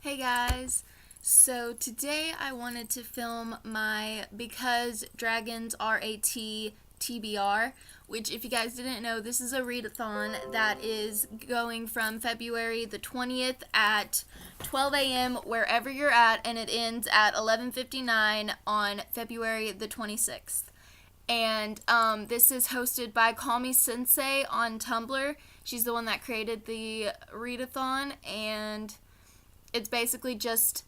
Hey guys, so today I wanted to film my Because Dragons RAT TBR, which if you guys didn't know, this is a readathon that is going from February the 20th at 12 a.m. wherever you're at, and it ends at 11:59 on February the 26th. And this is hosted by Call Me Sensei on Tumblr. She's the one that created the readathon, and it's basically just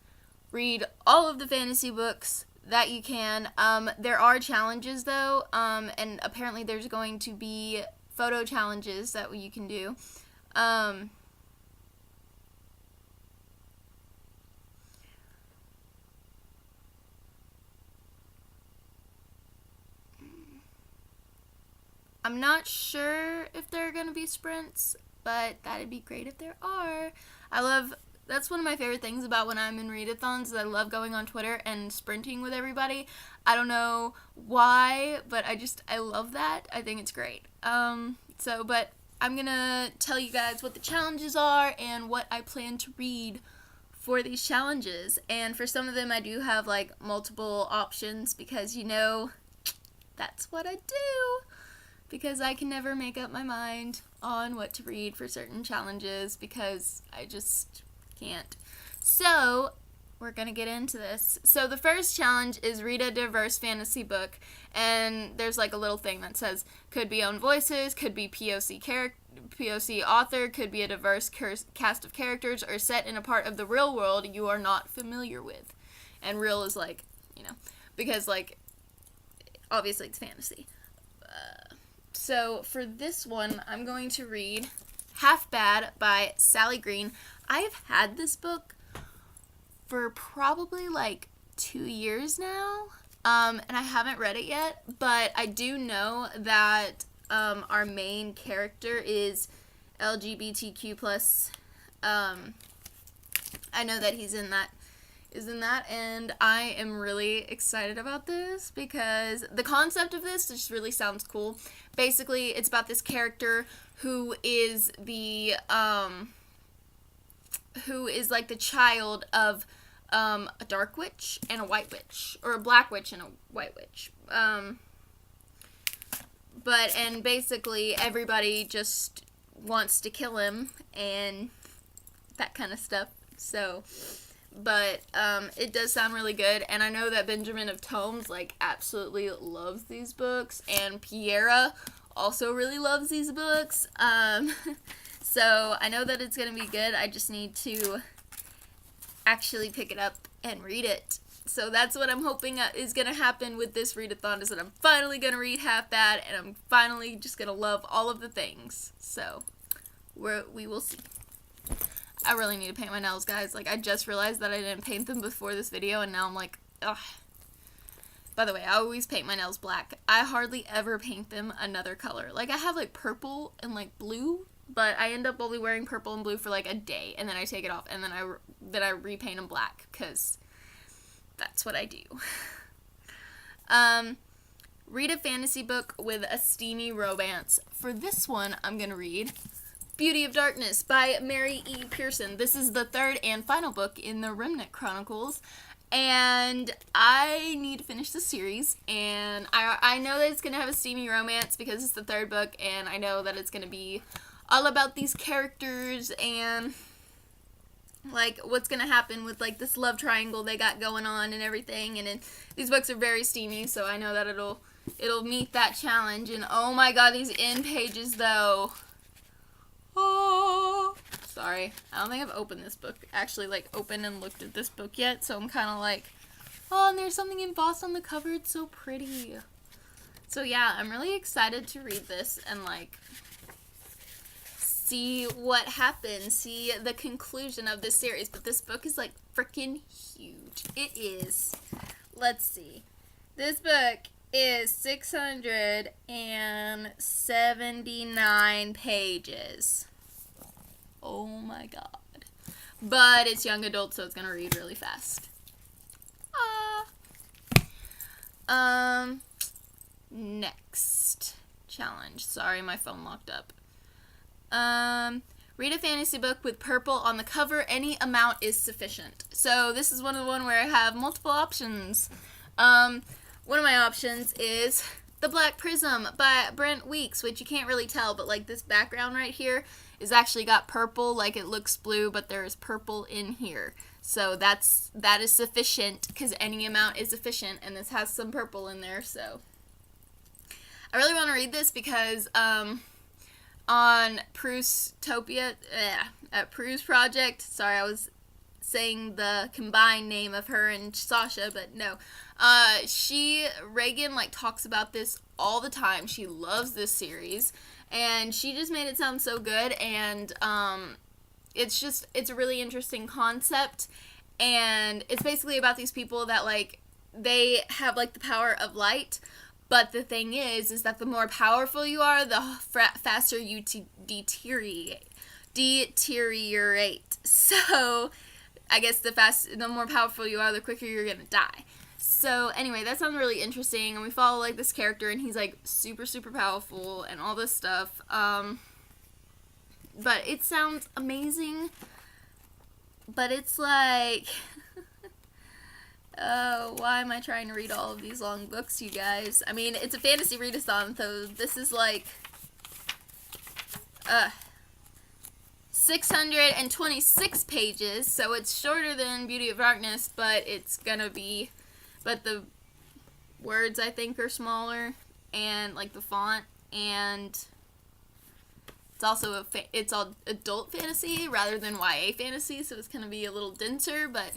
read all of the fantasy books that you can. There are challenges though, and apparently there's going to be photo challenges that you can do. I'm not sure if there are going to be sprints, but that'd be great if there are. That's one of my favorite things about when I'm in readathons is I love going on Twitter and sprinting with everybody. I don't know why, but I love that. I think it's great. But I'm gonna tell you guys what the challenges are and what I plan to read for these challenges. And for some of them I do have like multiple options because that's what I do. Because I can never make up my mind on what to read for certain challenges because I just can't. So, we're gonna get into this. So the first challenge is read a diverse fantasy book, and there's like a little thing that says could be own voices, could be POC author, could be a diverse cast of characters, or set in a part of the real world you are not familiar with. And real is like, because like, obviously it's fantasy. So for this one, I'm going to read Half Bad by Sally Green. I have had this book for probably like 2 years now, and I haven't read it yet, but I do know that our main character is LGBTQ+. I know that is in that, and I am really excited about this because the concept of this just really sounds cool. Basically, it's about this character who is like the child of a dark witch and a white witch, or a black witch and a white witch. And basically everybody just wants to kill him and that kind of stuff. So, but it does sound really good, and I know that Benjamin of Tomes like absolutely loves these books, and Piera also really loves these books. So I know that it's gonna be good. I just need to actually pick it up and read it. So that's what I'm hoping is gonna happen with this readathon, is that I'm finally gonna read Half Bad, and I'm finally just gonna love all of the things. So we will see. I really need to paint my nails, guys. Like, I just realized that I didn't paint them before this video, and now I'm like, ugh. By the way, I always paint my nails black. I hardly ever paint them another color. Like, I have, like, purple and, like, blue, but I end up only wearing purple and blue for, like, a day, and then I take it off, and then I repaint them black, because that's what I do. Read a fantasy book with a steamy romance. For this one, I'm gonna read Beauty of Darkness by Mary E. Pearson. This is the third and final book in the Remnant Chronicles, and I need to finish the series, and I know that it's going to have a steamy romance because it's the third book, and I know that it's going to be all about these characters and like what's going to happen with like this love triangle they got going on and everything, and these books are very steamy, so I know that it'll meet that challenge. And oh my god, these end pages though. Oh, sorry. I don't think I've opened this book, actually, like, opened and looked at this book yet, so I'm kind of like, oh, and there's something embossed on the cover. It's so pretty. So, yeah, I'm really excited to read this and, like, see what happens, see the conclusion of this series. But this book is, like, freaking huge. It is. Let's see. This book is 679 pages. Oh my god. But it's young adult, so it's gonna read really fast. Next challenge. Sorry, my phone locked up. Read a fantasy book with purple on the cover. Any amount is sufficient. So this is one where I have multiple options. One of my options is The Black Prism by Brent Weeks, which you can't really tell, but like this background right here is actually got purple, like it looks blue, but there is purple in here. So that is sufficient, because any amount is sufficient, and this has some purple in there, so. I really want to read this because on Prustopia, at Prus Project, sorry, I was saying the combined name of her and Sasha, but no. Reagan, like, talks about this all the time. She loves this series, and she just made it sound so good, and it's a really interesting concept, and it's basically about these people that, like, they have, like, the power of light, but the thing is that the more powerful you are, the faster you deteriorate. So, I guess the more powerful you are, the quicker you're gonna die. So, anyway, that sounds really interesting, and we follow, like, this character, and he's, like, super, super powerful, and all this stuff, but it sounds amazing, but it's, like, why am I trying to read all of these long books, you guys? I mean, it's a fantasy readathon, so this is, like, 626 pages, so it's shorter than Beauty of Darkness, but the words, I think, are smaller, and, like, the font, and it's also it's all adult fantasy rather than YA fantasy, so it's gonna be a little denser, but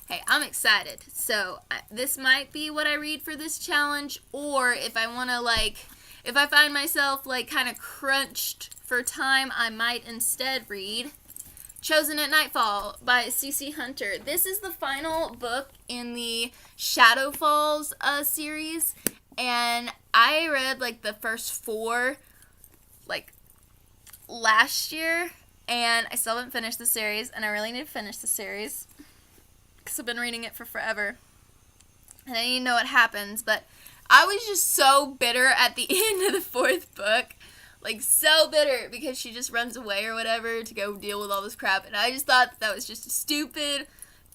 hey, I'm excited. So this might be what I read for this challenge, or if I want to, like, if I find myself, like, kind of crunched for time, I might instead read Chosen at Nightfall by CC Hunter. This is the final book in the Shadow Falls series, and I read, like, the first 4, like, last year, and I still haven't finished the series, and I really need to finish the series, because I've been reading it for forever, and I need to know what happens, but I was just so bitter at the end of the 4th book, like, so bitter, because she just runs away or whatever to go deal with all this crap, and I just thought that was just a stupid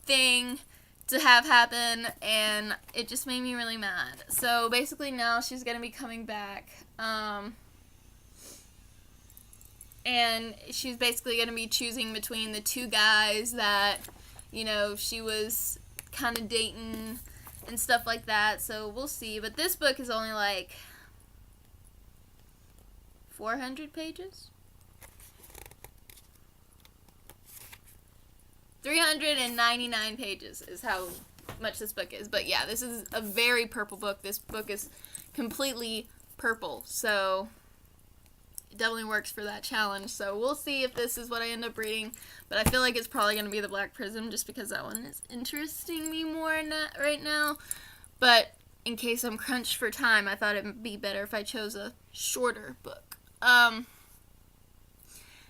thing to have happen, and it just made me really mad. So basically now she's gonna be coming back, and she's basically gonna be choosing between the 2 guys that, you know, she was kind of dating and stuff like that, so we'll see. But this book is only, like, 400 pages? 399 pages is how much this book is. But yeah, this is a very purple book. This book is completely purple, so it definitely works for that challenge. So we'll see if this is what I end up reading, but I feel like it's probably going to be the Black Prism, just because that one is interesting me more right now. But in case I'm crunched for time, I thought it would be better if I chose a shorter book.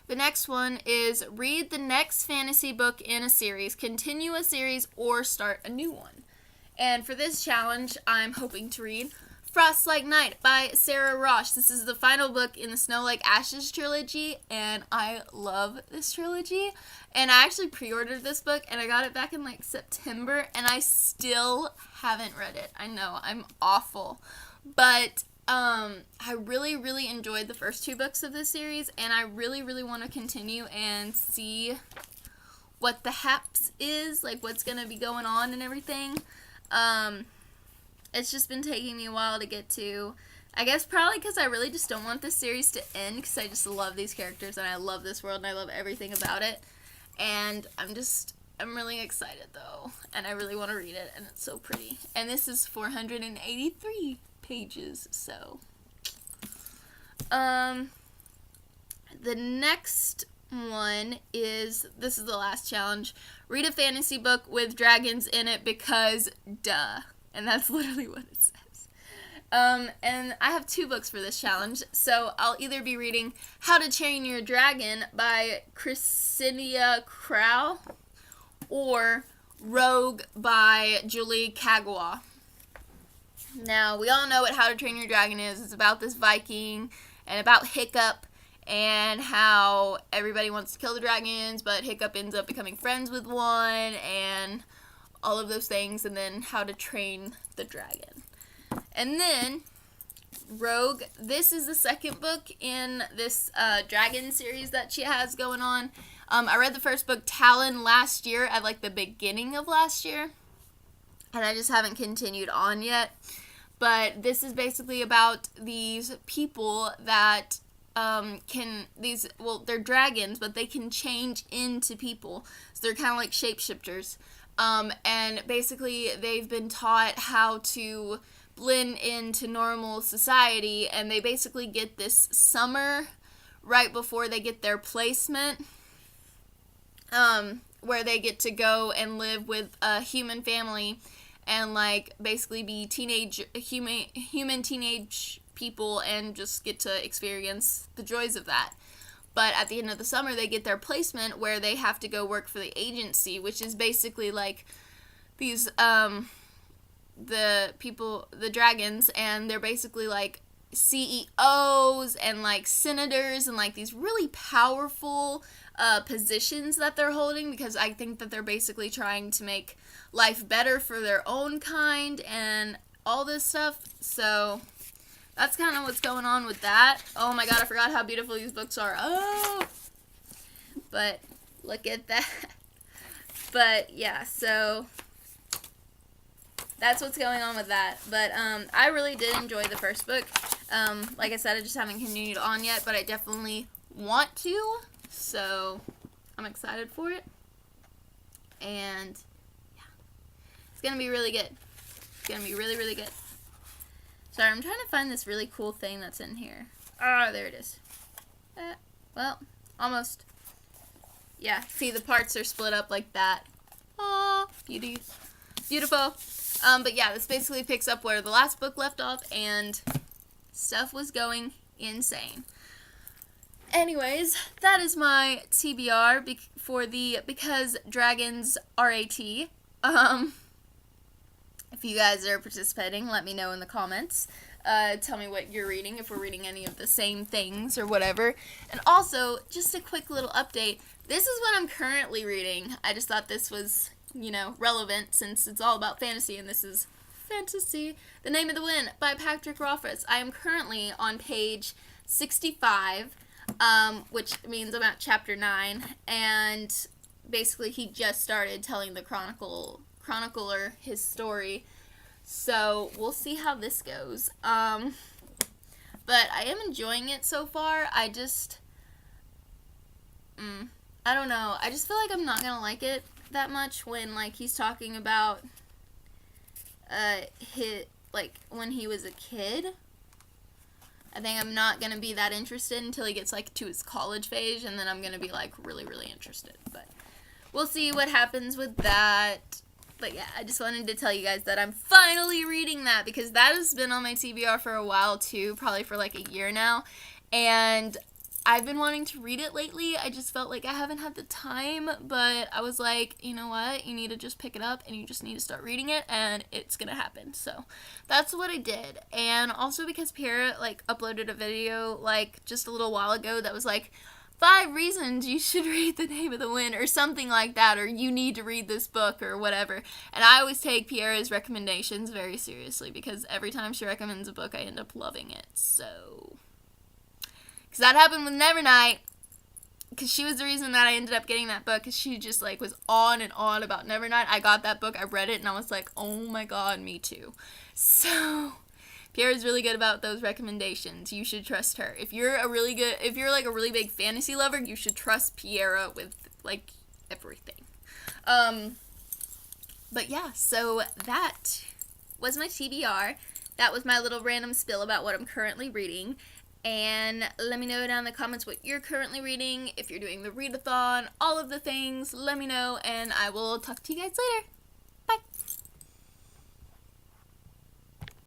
The next one is read the next fantasy book in a series, continue a series, or start a new one. And for this challenge, I'm hoping to read Frost Like Night by Sarah Rosh. This is the final book in the Snow Like Ashes trilogy, and I love this trilogy. And I actually pre-ordered this book, and I got it back in, like, September, and I still haven't read it. I know, I'm awful. But I really, really enjoyed the first 2 books of this series, and I really, really want to continue and see what the haps is, like, what's going to be going on and everything. It's just been taking me a while to get to. I guess probably because I really just don't want this series to end, because I just love these characters, and I love this world, and I love everything about it. And I'm really excited, though, and I really want to read it, and it's so pretty. And this is 483 pages, so. The next one is, this is the last challenge, read a fantasy book with dragons in it, because duh. And that's literally what it says. And I have 2 books for this challenge, so I'll either be reading How to Train Your Dragon by Christina Crow, or Rogue by Julie Kagawa. Now, we all know what How to Train Your Dragon is. It's about this Viking, and about Hiccup, and how everybody wants to kill the dragons, but Hiccup ends up becoming friends with one, and all of those things, and then how to train the dragon. And then Rogue, this is the second book in this dragon series that she has going on. I read the first book, Talon, last year, at like the beginning of last year, and I just haven't continued on yet. But this is basically about these people that they're dragons, but they can change into people. So they're kind of like shapeshifters. And basically they've been taught how to blend into normal society, and they basically get this summer right before they get their placement, where they get to go and live with a human family and like basically be human teenage people and just get to experience the joys of that. But at the end of the summer, they get their placement where they have to go work for the agency, which is basically like these the dragons, and they're basically like CEOs and like senators and like these really powerful positions that they're holding, because I think that they're basically trying to make life better for their own kind and all this stuff. So that's kind of what's going on with that. Oh my god, I forgot how beautiful these books are. Oh! But look at that. But yeah, so that's what's going on with that. But I really did enjoy the first book. Like I said, I just haven't continued on yet, but I definitely want to. So I'm excited for it. And yeah, it's going to be really good. It's going to be really, really good. Sorry, I'm trying to find this really cool thing that's in here. Ah, there it is. Well, almost. Yeah, see, the parts are split up like that. Aw, beauty. Beautiful. But yeah, this basically picks up where the last book left off, and stuff was going insane. Anyways, that is my TBR for the Because Dragons RAT. If you guys are participating, let me know in the comments. Tell me what you're reading, if we're reading any of the same things or whatever. And also, just a quick little update. This is what I'm currently reading. I just thought this was, relevant since it's all about fantasy, and this is fantasy. The Name of the Wind by Patrick Rothfuss. I am currently on page 65, which means I'm at chapter 9, and basically he just started telling the chronicler his story, so we'll see how this goes. But I am enjoying it so far. I don't know, I just feel like I'm not gonna like it that much when like he's talking about when he was a kid. I think I'm not gonna be that interested until he gets like to his college phase, and then I'm gonna be like really, really interested. But we'll see what happens with that. But yeah, I just wanted to tell you guys that I'm finally reading that, because that has been on my TBR for a while too, probably for like a year now, and I've been wanting to read it lately. I just felt like I haven't had the time, but I was like, you know what, you need to just pick it up and you just need to start reading it, and it's gonna happen. So that's what I did. And also because Pierre like uploaded a video like just a little while ago that was like 5 reasons you should read The Name of the Wind or something like that, or you need to read this book or whatever. And I always take Pierre's recommendations very seriously, because every time she recommends a book I end up loving it. So because that happened with Nevernight, because she was the reason that I ended up getting that book, because she just like was on and on about Nevernight. I got that book, I read it, and I was like, oh my god, me too. So Pierre is really good about those recommendations. You should trust her. If you're like a really big fantasy lover, you should trust Pierre with like everything. But yeah, so that was my TBR. That was my little random spill about what I'm currently reading. And let me know down in the comments what you're currently reading, if you're doing the readathon, all of the things, let me know, and I will talk to you guys later. Bye!